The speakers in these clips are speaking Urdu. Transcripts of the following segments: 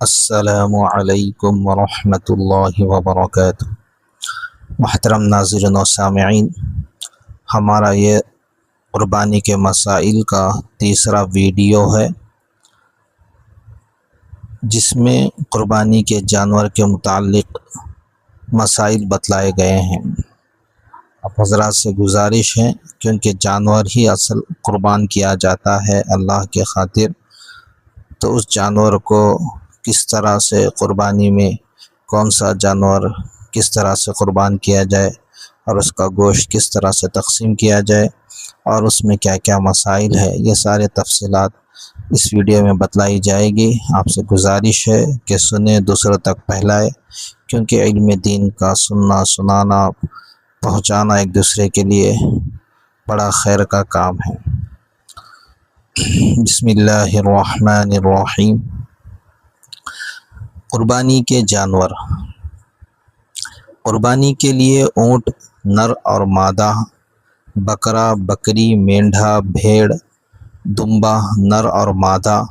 السلام علیکم ورحمۃ اللہ وبرکاتہ۔ محترم ناظرین و سامعین، ہمارا یہ قربانی کے مسائل کا تیسرا ویڈیو ہے، جس میں قربانی کے جانور کے متعلق مسائل بتلائے گئے ہیں۔ اب حضرات سے گزارش ہے، کیونکہ جانور ہی اصل قربان کیا جاتا ہے اللہ کے خاطر، تو اس جانور کو کس طرح سے قربانی میں کون سا جانور کس طرح سے قربان کیا جائے اور اس کا گوشت کس طرح سے تقسیم کیا جائے اور اس میں کیا کیا مسائل ہے، یہ سارے تفصیلات اس ویڈیو میں بتلائی جائے گی۔ آپ سے گزارش ہے کہ سنیں، دوسروں تک پھیلائے، کیونکہ علم دین کا سننا، سنانا، پہنچانا ایک دوسرے کے لیے بڑا خیر کا کام ہے۔ بسم اللہ الرحمن الرحیم۔ قربانی کے جانور۔ قربانی کے لیے اونٹ نر اور مادہ، بکرا، بکری، مینڈھا، بھیڑ، دمبا نر اور مادہ،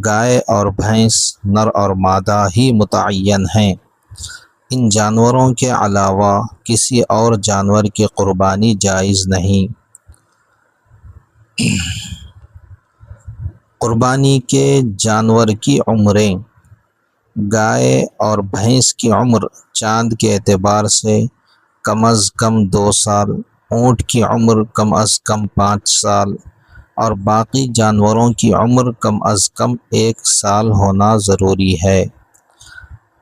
گائے اور بھینس نر اور مادہ ہی متعین ہیں۔ ان جانوروں کے علاوہ کسی اور جانور کی قربانی جائز نہیں۔ قربانی کے جانور کی عمریں۔ گائے اور بھینس کی عمر چاند کے اعتبار سے کم از کم 2 سال، اونٹ کی عمر کم از کم 5 سال اور باقی جانوروں کی عمر کم از کم 1 سال ہونا ضروری ہے۔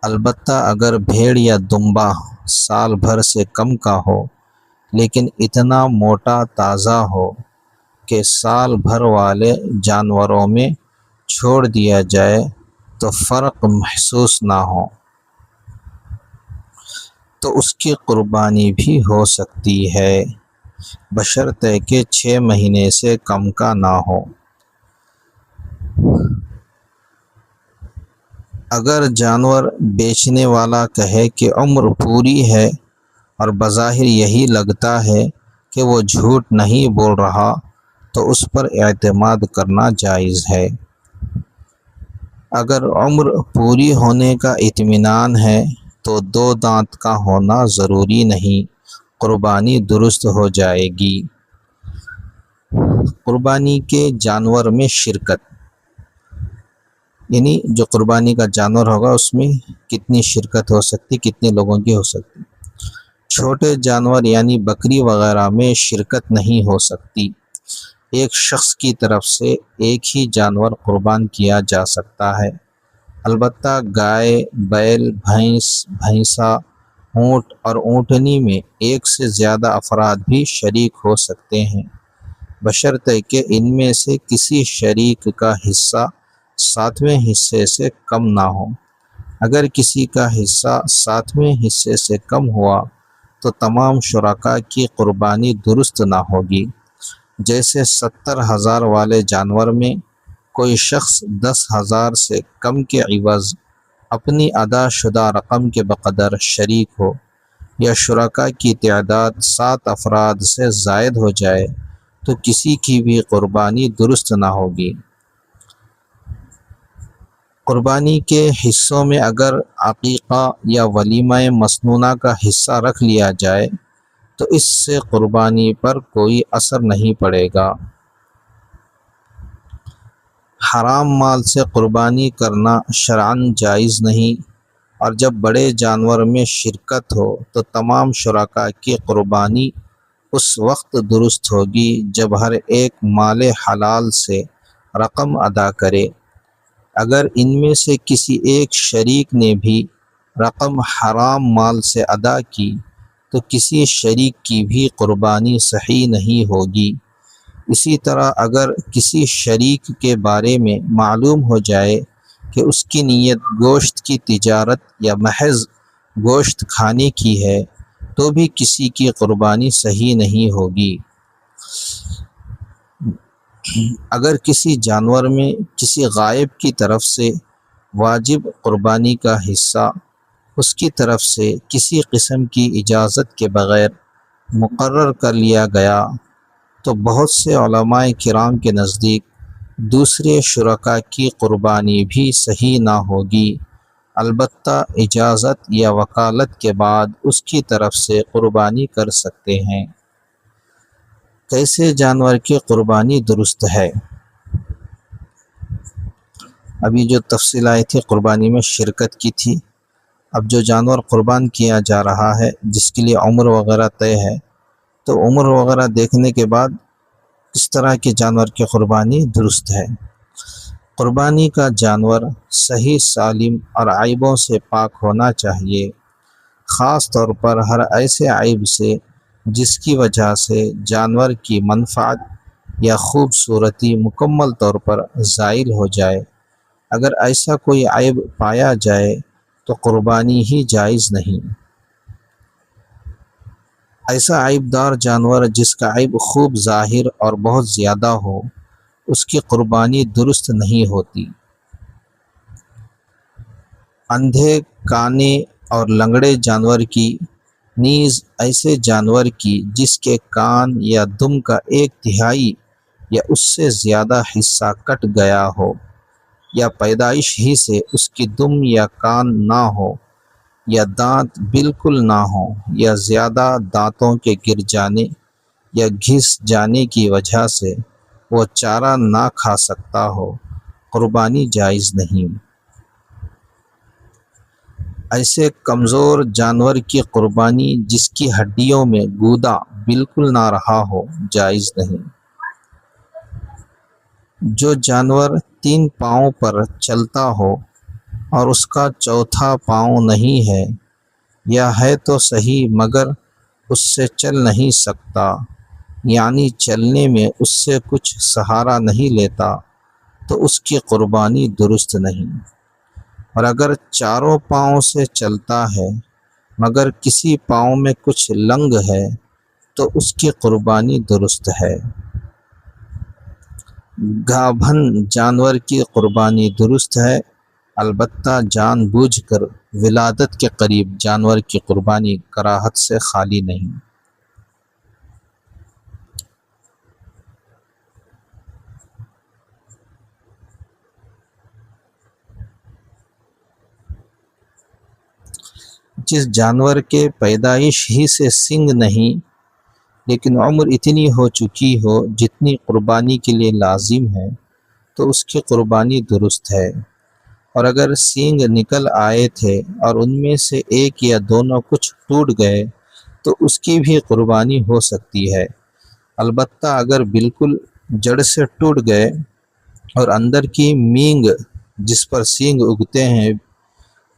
البتہ اگر بھیڑ یا دمبا سال بھر سے کم کا ہو، لیکن اتنا موٹا تازہ ہو کہ سال بھر والے جانوروں میں چھوڑ دیا جائے تو فرق محسوس نہ ہو، تو اس کی قربانی بھی ہو سکتی ہے، بشرطے کہ 6 مہینے سے کم کا نہ ہو۔ اگر جانور بیچنے والا کہے کہ عمر پوری ہے اور بظاہر یہی لگتا ہے کہ وہ جھوٹ نہیں بول رہا، تو اس پر اعتماد کرنا جائز ہے۔ اگر عمر پوری ہونے کا اطمینان ہے تو 2 دانت کا ہونا ضروری نہیں، قربانی درست ہو جائے گی۔ قربانی کے جانور میں شرکت، یعنی جو قربانی کا جانور ہوگا اس میں کتنی شرکت ہو سکتی، کتنے لوگوں کی ہو سکتی۔ چھوٹے جانور یعنی بکری وغیرہ میں شرکت نہیں ہو سکتی۔ ایک شخص کی طرف سے ایک ہی جانور قربان کیا جا سکتا ہے۔ البتہ گائے، بیل، بھینس، بھینسا، اونٹ اور اونٹنی میں ایک سے زیادہ افراد بھی شریک ہو سکتے ہیں، بشرطے کہ ان میں سے کسی شریک کا حصہ 7ویں حصے سے کم نہ ہو۔ اگر کسی کا حصہ 7ویں حصے سے کم ہوا تو تمام شرکاء کی قربانی درست نہ ہوگی۔ جیسے 70,000 والے جانور میں کوئی شخص 10,000 سے کم کے عوض اپنی ادا شدہ رقم کے بقدر شریک ہو، یا شرکاء کی تعداد 7 افراد سے زائد ہو جائے تو کسی کی بھی قربانی درست نہ ہوگی۔ قربانی کے حصوں میں اگر عقیقہ یا ولیمہ مسنونہ کا حصہ رکھ لیا جائے تو اس سے قربانی پر کوئی اثر نہیں پڑے گا۔ حرام مال سے قربانی کرنا شرعاً جائز نہیں، اور جب بڑے جانور میں شرکت ہو تو تمام شرکاء کی قربانی اس وقت درست ہوگی جب ہر ایک مال حلال سے رقم ادا کرے۔ اگر ان میں سے کسی ایک شریک نے بھی رقم حرام مال سے ادا کی تو کسی شریک کی بھی قربانی صحیح نہیں ہوگی۔ اسی طرح اگر کسی شریک کے بارے میں معلوم ہو جائے کہ اس کی نیت گوشت کی تجارت یا محض گوشت کھانے کی ہے تو بھی کسی کی قربانی صحیح نہیں ہوگی۔ اگر کسی جانور میں کسی غائب کی طرف سے واجب قربانی کا حصہ اس کی طرف سے کسی قسم کی اجازت کے بغیر مقرر کر لیا گیا تو بہت سے علماء کرام کے نزدیک دوسرے شرکا کی قربانی بھی صحیح نہ ہوگی، البتہ اجازت یا وکالت کے بعد اس کی طرف سے قربانی کر سکتے ہیں۔ کیسے جانور کی قربانی درست ہے؟ ابھی جو تفصیل آئی تھی قربانی میں شرکت کی تھی، اب جو جانور قربان کیا جا رہا ہے جس کے لیے عمر وغیرہ طے ہے، تو عمر وغیرہ دیکھنے کے بعد اس طرح کے جانور کی قربانی درست ہے۔ قربانی کا جانور صحیح سالم اور عیبوں سے پاک ہونا چاہیے، خاص طور پر ہر ایسے عیب سے جس کی وجہ سے جانور کی منفعت یا خوبصورتی مکمل طور پر زائل ہو جائے۔ اگر ایسا کوئی عیب پایا جائے تو قربانی ہی جائز نہیں۔ ایسا عیب دار جانور جس کا عیب خوب ظاہر اور بہت زیادہ ہو، اس کی قربانی درست نہیں ہوتی۔ اندھے، کانے اور لنگڑے جانور کی، نیز ایسے جانور کی جس کے کان یا دم کا 1/3 یا اس سے زیادہ حصہ کٹ گیا ہو، یا پیدائش ہی سے اس کی دم یا کان نہ ہو، یا دانت بالکل نہ ہو، یا زیادہ دانتوں کے گر جانے یا گھس جانے کی وجہ سے وہ چارہ نہ کھا سکتا ہو، قربانی جائز نہیں۔ ایسے کمزور جانور کی قربانی جس کی ہڈیوں میں گودا بالکل نہ رہا ہو، جائز نہیں۔ جو جانور 3 پاؤں پر چلتا ہو اور اس کا چوتھا پاؤں نہیں ہے، یا ہے تو صحیح مگر اس سے چل نہیں سکتا، یعنی چلنے میں اس سے کچھ سہارا نہیں لیتا، تو اس کی قربانی درست نہیں۔ اور اگر 4 پاؤں سے چلتا ہے مگر کسی پاؤں میں کچھ لنگ ہے تو اس کی قربانی درست ہے۔ گابھن جانور کی قربانی درست ہے، البتہ جان بوجھ کر ولادت کے قریب جانور کی قربانی کراہت سے خالی نہیں۔ جس جانور کے پیدائش ہی سے سنگ نہیں لیکن عمر اتنی ہو چکی ہو جتنی قربانی کے لیے لازم ہے، تو اس کی قربانی درست ہے۔ اور اگر سینگ نکل آئے تھے اور ان میں سے ایک یا دونوں کچھ ٹوٹ گئے تو اس کی بھی قربانی ہو سکتی ہے، البتہ اگر بالکل جڑ سے ٹوٹ گئے اور اندر کی مینگ جس پر سینگ اگتے ہیں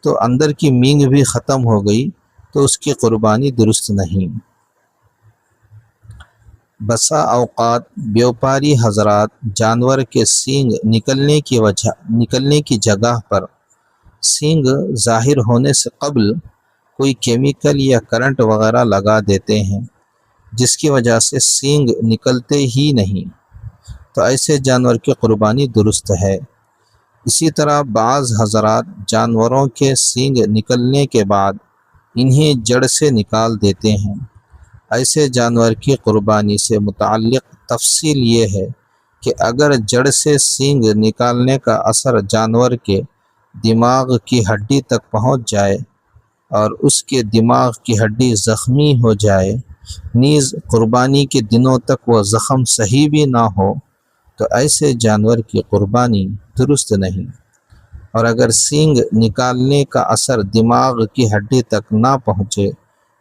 تو اندر کی مینگ بھی ختم ہو گئی تو اس کی قربانی درست نہیں۔ بسا اوقات بیوپاری حضرات جانور کے سینگ نکلنے کی جگہ پر سینگ ظاہر ہونے سے قبل کوئی کیمیکل یا کرنٹ وغیرہ لگا دیتے ہیں جس کی وجہ سے سینگ نکلتے ہی نہیں، تو ایسے جانور کی قربانی درست ہے۔ اسی طرح بعض حضرات جانوروں کے سینگ نکلنے کے بعد انہیں جڑ سے نکال دیتے ہیں۔ ایسے جانور کی قربانی سے متعلق تفصیل یہ ہے کہ اگر جڑ سے سینگ نکالنے کا اثر جانور کے دماغ کی ہڈی تک پہنچ جائے اور اس کے دماغ کی ہڈی زخمی ہو جائے، نیز قربانی کے دنوں تک وہ زخم صحیح بھی نہ ہو، تو ایسے جانور کی قربانی درست نہیں۔ اور اگر سینگ نکالنے کا اثر دماغ کی ہڈی تک نہ پہنچے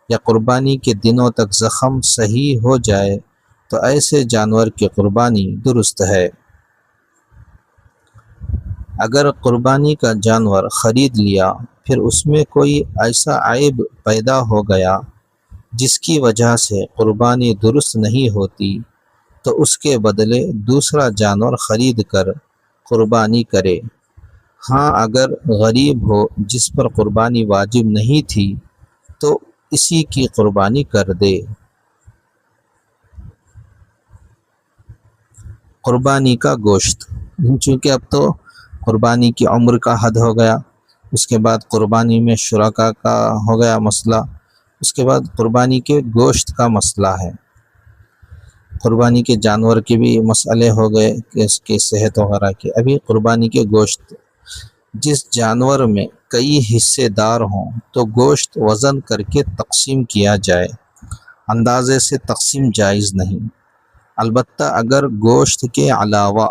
یا قربانی کے دنوں تک زخم صحیح ہو جائے تو ایسے جانور کی قربانی درست ہے۔ اگر قربانی کا جانور خرید لیا پھر اس میں کوئی ایسا عیب پیدا ہو گیا جس کی وجہ سے قربانی درست نہیں ہوتی تو اس کے بدلے دوسرا جانور خرید کر قربانی کرے۔ ہاں اگر غریب ہو جس پر قربانی واجب نہیں تھی تو اسی کی قربانی کر دے۔ قربانی کا گوشت، چونکہ اب تو قربانی کی عمر کا حد ہو گیا، اس کے بعد قربانی میں شرکا کا ہو گیا مسئلہ، اس کے بعد قربانی کے گوشت کا مسئلہ ہے۔ قربانی کے جانور کے بھی مسئلے ہو گئے کہ اس کی صحت وغیرہ کے. ابھی قربانی کے گوشت، جس جانور میں کئی حصے دار ہوں تو گوشت وزن کر کے تقسیم کیا جائے، اندازے سے تقسیم جائز نہیں. البتہ اگر گوشت کے علاوہ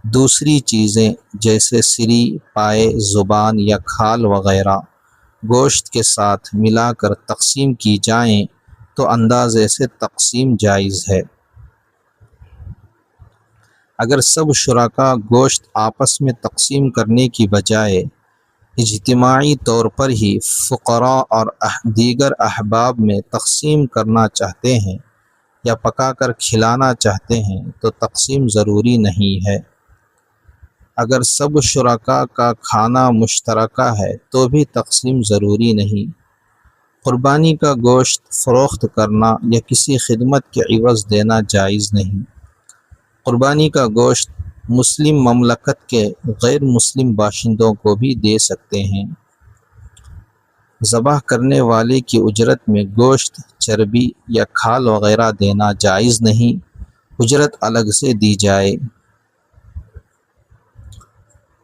دوسری چیزیں جیسے سری، پائے، زبان یا کھال وغیرہ گوشت کے ساتھ ملا کر تقسیم کی جائیں تو اندازے سے تقسیم جائز ہے. اگر سب شرکاء گوشت آپس میں تقسیم کرنے کی بجائے اجتماعی طور پر ہی فقراء اور دیگر احباب میں تقسیم کرنا چاہتے ہیں یا پکا کر کھلانا چاہتے ہیں تو تقسیم ضروری نہیں ہے. اگر سب شرکاء کا کھانا مشترکہ ہے تو بھی تقسیم ضروری نہیں. قربانی کا گوشت فروخت کرنا یا کسی خدمت کے عوض دینا جائز نہیں. قربانی کا گوشت مسلم مملکت کے غیر مسلم باشندوں کو بھی دے سکتے ہیں. ذبح کرنے والے کی اجرت میں گوشت، چربی یا کھال وغیرہ دینا جائز نہیں، اجرت الگ سے دی جائے.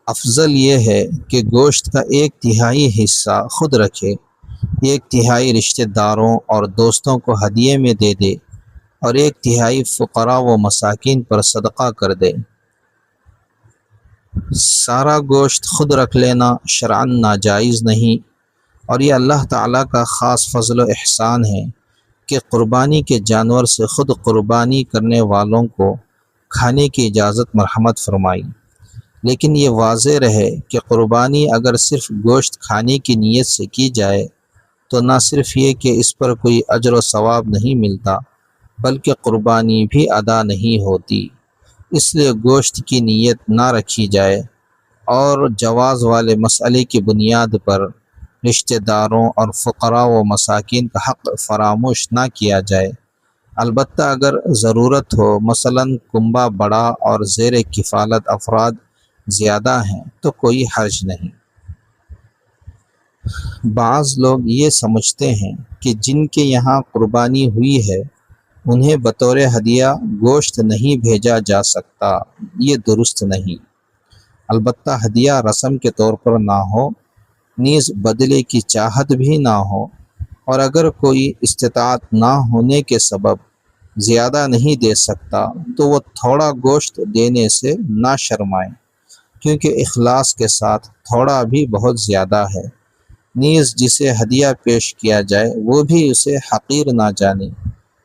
افضل یہ ہے کہ گوشت کا 1/3 حصہ خود رکھے، 1/3 رشتہ داروں اور دوستوں کو ہدیے میں دے دے اور 1/3 فقراء و مساکین پر صدقہ کر دے. سارا گوشت خود رکھ لینا شرعاً ناجائز نہیں، اور یہ اللہ تعالیٰ کا خاص فضل و احسان ہے کہ قربانی کے جانور سے خود قربانی کرنے والوں کو کھانے کی اجازت مرحمت فرمائی. لیکن یہ واضح رہے کہ قربانی اگر صرف گوشت کھانے کی نیت سے کی جائے تو نہ صرف یہ کہ اس پر کوئی اجر و ثواب نہیں ملتا بلکہ قربانی بھی ادا نہیں ہوتی. اس لیے گوشت کی نیت نہ رکھی جائے اور جواز والے مسئلے کی بنیاد پر رشتہ داروں اور فقراء و مساکین کا حق فراموش نہ کیا جائے. البتہ اگر ضرورت ہو، مثلاً کنبہ بڑا اور زیر کفالت افراد زیادہ ہیں تو کوئی حرج نہیں. بعض لوگ یہ سمجھتے ہیں کہ جن کے یہاں قربانی ہوئی ہے انہیں بطور ہدیہ گوشت نہیں بھیجا جا سکتا. یہ درست نہیں. البتہ ہدیہ رسم کے طور پر نہ ہو، نیز بدلے کی چاہت بھی نہ ہو، اور اگر کوئی استطاعت نہ ہونے کے سبب زیادہ نہیں دے سکتا تو وہ تھوڑا گوشت دینے سے نہ شرمائے، کیونکہ اخلاص کے ساتھ تھوڑا بھی بہت زیادہ ہے. نیز جسے ہدیہ پیش کیا جائے وہ بھی اسے حقیر نہ جانے،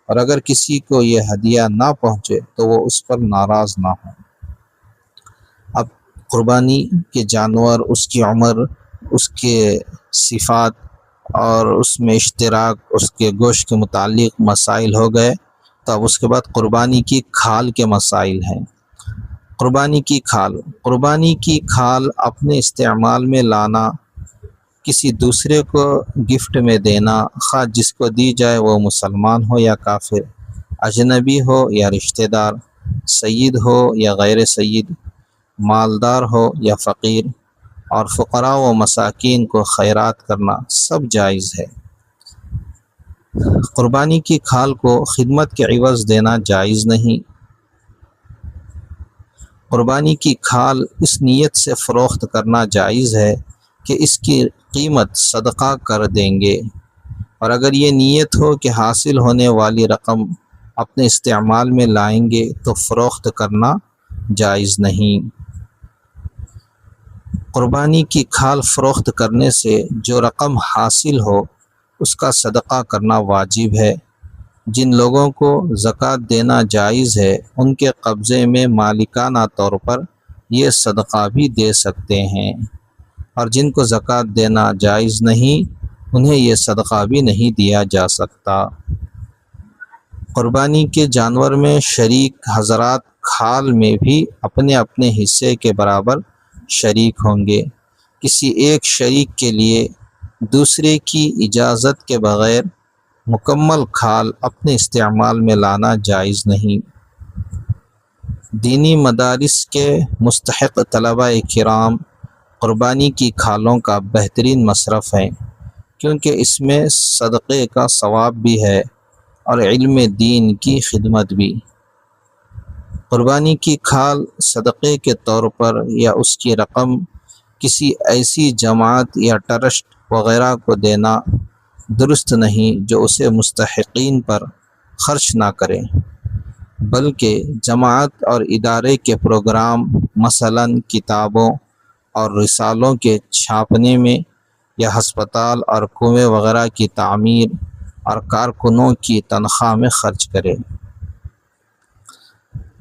اور اگر کسی کو یہ ہدیہ نہ پہنچے تو وہ اس پر ناراض نہ ہو. اب قربانی کے جانور، اس کی عمر، اس کے صفات اور اس میں اشتراک، اس کے گوشت کے متعلق مسائل ہو گئے. تو اب اس کے بعد قربانی کی کھال کے مسائل ہیں. قربانی کی کھال اپنے استعمال میں لانا، کسی دوسرے کو گفٹ میں دینا، خواہ جس کو دی جائے وہ مسلمان ہو یا کافر، اجنبی ہو یا رشتہ دار، سید ہو یا غیر سید، مالدار ہو یا فقیر، اور فقراء و مساکین کو خیرات کرنا سب جائز ہے. قربانی کی کھال کو خدمت کے عوض دینا جائز نہیں. قربانی کی کھال اس نیت سے فروخت کرنا جائز ہے کہ اس کی قیمت صدقہ کر دیں گے، اور اگر یہ نیت ہو کہ حاصل ہونے والی رقم اپنے استعمال میں لائیں گے تو فروخت کرنا جائز نہیں. قربانی کی کھال فروخت کرنے سے جو رقم حاصل ہو اس کا صدقہ کرنا واجب ہے. جن لوگوں کو زکوٰۃ دینا جائز ہے ان کے قبضے میں مالکانہ طور پر یہ صدقہ بھی دے سکتے ہیں، اور جن کو زکوٰۃ دینا جائز نہیں انہیں یہ صدقہ بھی نہیں دیا جا سکتا. قربانی کے جانور میں شریک حضرات کھال میں بھی اپنے اپنے حصے کے برابر شریک ہوں گے. کسی ایک شریک کے لیے دوسرے کی اجازت کے بغیر مکمل کھال اپنے استعمال میں لانا جائز نہیں. دینی مدارس کے مستحق طلبہ کرام قربانی کی کھالوں کا بہترین مصرف ہیں، کیونکہ اس میں صدقے کا ثواب بھی ہے اور علم دین کی خدمت بھی. قربانی کی کھال صدقے کے طور پر یا اس کی رقم کسی ایسی جماعت یا ٹرسٹ وغیرہ کو دینا درست نہیں جو اسے مستحقین پر خرچ نہ کرے، بلکہ جماعت اور ادارے کے پروگرام مثلاً کتابوں اور رسالوں کے چھاپنے میں یا ہسپتال اور کنویں وغیرہ کی تعمیر اور کارکنوں کی تنخواہ میں خرچ کرے۔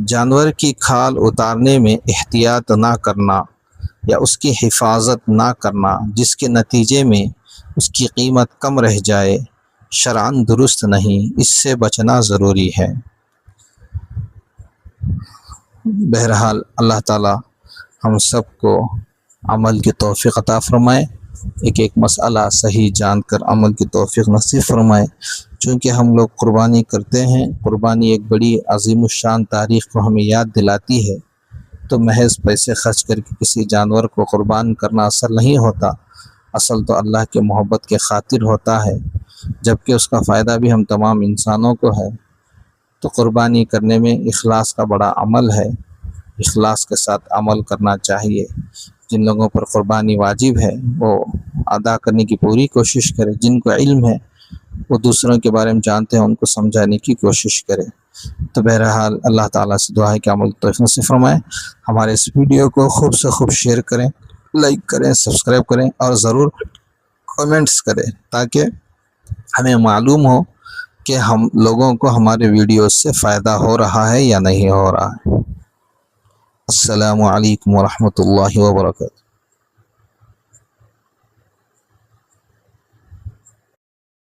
جانور کی کھال اتارنے میں احتیاط نہ کرنا یا اس کی حفاظت نہ کرنا جس کے نتیجے میں اس کی قیمت کم رہ جائے شرعاً درست نہیں، اس سے بچنا ضروری ہے۔ بہرحال اللہ تعالی ہم سب کو عمل کی توفیق عطا فرمائے، ایک مسئلہ صحیح جان کر عمل کی توفیق نصیب فرمائے۔ چونکہ ہم لوگ قربانی کرتے ہیں، قربانی ایک بڑی عظیم الشان تاریخ کو ہمیں یاد دلاتی ہے، تو محض پیسے خرچ کر کے کسی جانور کو قربان کرنا اصل نہیں ہوتا، اصل تو اللہ کے محبت کے خاطر ہوتا ہے، جبکہ اس کا فائدہ بھی ہم تمام انسانوں کو ہے۔ تو قربانی کرنے میں اخلاص کا بڑا عمل ہے، اخلاص کے ساتھ عمل کرنا چاہیے۔ جن لوگوں پر قربانی واجب ہے وہ ادا کرنے کی پوری کوشش کرے، جن کو علم ہے وہ دوسروں کے بارے میں جانتے ہیں ان کو سمجھانے کی کوشش کرے۔ تو بہرحال اللہ تعالیٰ سے دعا ہے کہ عمل توفیق نصیب فرمائے۔ ہمارے اس ویڈیو کو خوب سے خوب شیئر کریں، لائک کریں، سبسکرائب کریں اور ضرور کمنٹس کریں تاکہ ہمیں معلوم ہو کہ ہم لوگوں کو ہمارے ویڈیوز سے فائدہ ہو رہا ہے یا نہیں ہو رہا ہے۔ السلام علیکم ورحمۃ اللہ وبرکاتہ۔